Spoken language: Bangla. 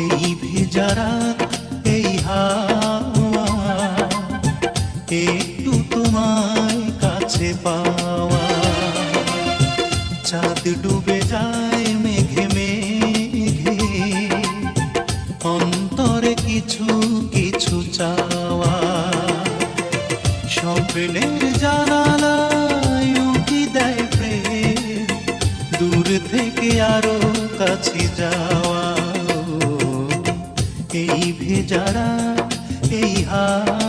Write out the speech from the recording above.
এই ভেজা রাত, এই হাওয়া, একটু তোমায় কাছে পাওয়া। চাঁদ ডুবে যায় মেঘে মেঘে, অন্তরে কিছু কিছু চাওয়া। স্বপ্নের জানালায় উঁকি দেয় প্রেম, দূর থেকে আরো কাছে যাওয়া। এই ভেজা রাত, এই হাওয়া,